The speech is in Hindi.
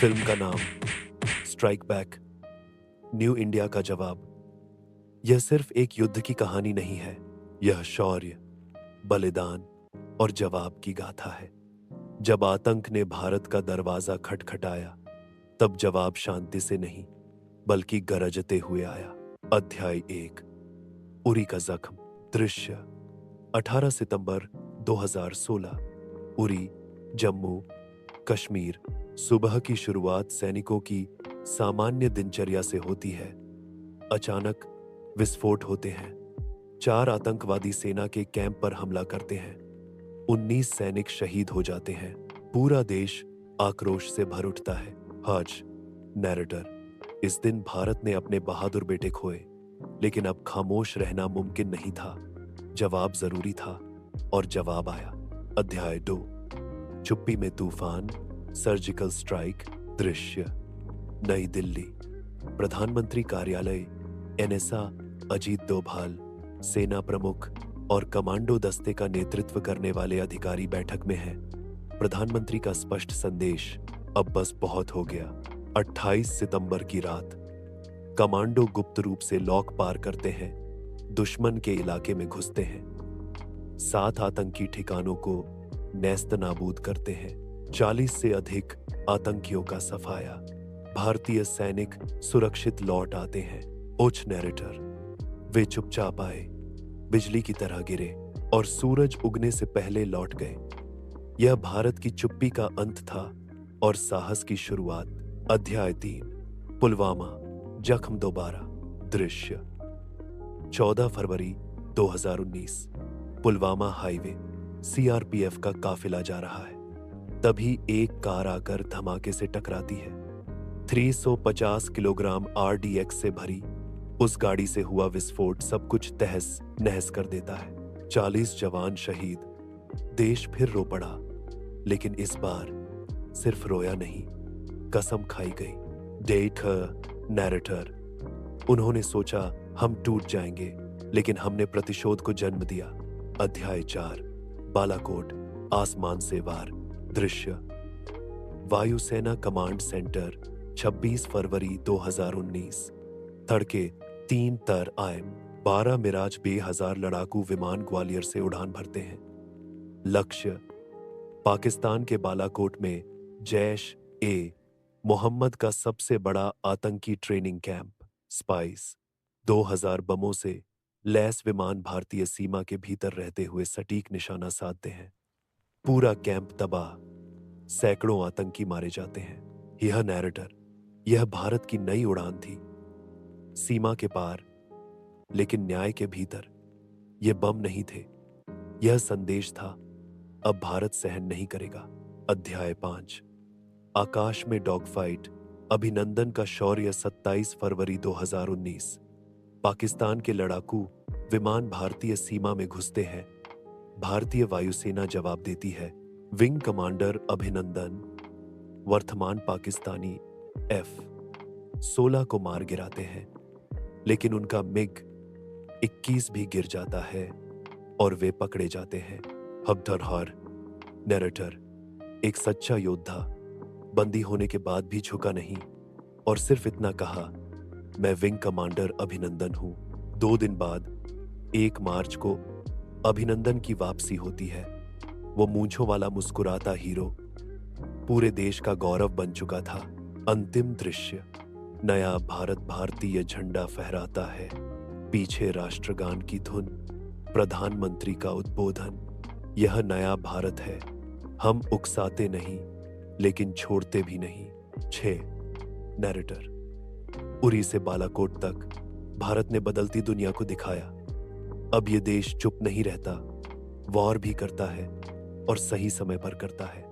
फिल्म का नाम स्ट्राइक बैक, न्यू इंडिया का जवाब। यह सिर्फ एक युद्ध की कहानी नहीं है, यह शौर्य, बलिदान और जवाब की गाथा है। जब आतंक ने भारत का दरवाजा खटखटाया, तब जवाब शांति से नहीं बल्कि गरजते हुए आया। अध्याय 1, उरी का जख्म। दृश्य 18 सितंबर 2016, उरी, जम्मू कश्मीर। सुबह की शुरुआत सैनिकों की सामान्य दिनचर्या से होती है। अचानक विस्फोट होते हैं। 4 आतंकवादी सेना के कैंप पर हमला करते हैं। 19 सैनिक शहीद हो जाते हैं। पूरा देश आक्रोश से भर उठता है। हज नैरेटर। इस दिन भारत ने अपने बहादुर बेटे खोए, लेकिन अब खामोश रहना मुमकिन नहीं था। जवाब जरूरी था और जवाब आया। अध्याय 2, चुप्पी में तूफान, सर्जिकल स्ट्राइक। दृश्य नई दिल्ली, प्रधानमंत्री कार्यालय। एनएसआ अजीत डोभाल, सेना प्रमुख और कमांडो दस्ते का नेतृत्व करने वाले अधिकारी बैठक में हैं। प्रधानमंत्री का स्पष्ट संदेश, अब बस बहुत हो गया। 28 सितंबर की रात, कमांडो गुप्त रूप से लॉक पार करते हैं, दुश्मन के इलाके में घुसते हैं। 7 आतंकी ठिकानों को नेस्तनाबूद करते हैं। 40 से अधिक आतंकियों का सफाया। भारतीय सैनिक सुरक्षित लौट आते हैं। उच्च नैरेटर। वे चुपचाप आए, बिजली की तरह गिरे और सूरज उगने से पहले लौट गए। यह भारत की चुप्पी का अंत था और साहस की शुरुआत। अध्याय 3, पुलवामा, जख्म दोबारा। दृश्य 14 फरवरी 2019, पुलवामा हाईवे। सीआरपीएफ का काफिला जा रहा है। तभी एक कार आकर धमाके से टकराती है। 350 किलोग्राम आरडीएक्स से भरी उस गाड़ी से हुआ विस्फोट सब कुछ तहस नहस कर देता है। 40 जवान शहीद। देश फिर रो पड़ा, लेकिन इस बार सिर्फ रोया नहीं, कसम खाई गई। देख नैरेटर, उन्होंने सोचा हम टूट जाएंगे, लेकिन हमने प्रतिशोध को जन्म दिया। अध्याय 4, बालाकोट, आसमान से वार। दृश्य वायुसेना कमांड सेंटर। 26 फरवरी 2019, तड़के 3 तर आयम 12 मिराज बे-1000 लड़ाकू विमान ग्वालियर से उड़ान भरते हैं। लक्ष्य पाकिस्तान के बालाकोट में जैश ए मोहम्मद का सबसे बड़ा आतंकी ट्रेनिंग कैंप। स्पाइस 2000 बमों से लैस विमान भारतीय सीमा के भीतर रहते हुए सटीक निशाना साधते हैं। पूरा कैंप तबाह, सैकड़ों आतंकी मारे जाते हैं। यह नैरेटर, यह भारत की नई उड़ान थी। सीमा के पार, लेकिन न्याय के भीतर। ये बम नहीं थे, यह संदेश था, अब भारत सहन नहीं करेगा। अध्याय 5, आकाश में डॉग फाइट। अभिनंदन का शौर्य। 27 फरवरी 2019, पाकिस्तान के लड़ाकू विमान भारतीय सीमा में घुसते हैं। भारतीय वायुसेना जवाब देती है। विंग कमांडर अभिनंदन वर्तमान पाकिस्तानी F-16 को मार गिराते हैं, लेकिन उनका MiG-21 भी गिर जाता है और वे पकड़े जाते हैं। हब्दरहार नैरेटर, एक सच्चा योद्धा, बंदी होने के बाद भी झुका नहीं और सिर्फ इतना कहा, मैं विंग कमांडर अभिनंदन हूं। 2 दिन बाद 1 मार्च को अभिनंदन की वापसी होती है। वो मूंछों वाला मुस्कुराता हीरो पूरे देश का गौरव बन चुका था। अंतिम दृश्य, नया भारत भारतीय झंडा फहराता है, पीछे राष्ट्रगान की धुन, प्रधानमंत्री का उद्बोधन। यह नया भारत है, हम उकसाते नहीं लेकिन छोड़ते भी नहीं। 6 नैरेटर, उरी से बालाकोट तक भारत ने बदलती दुनिया को दिखाया। अब ये देश चुप नहीं रहता, वॉर भी करता है और सही समय पर करता है।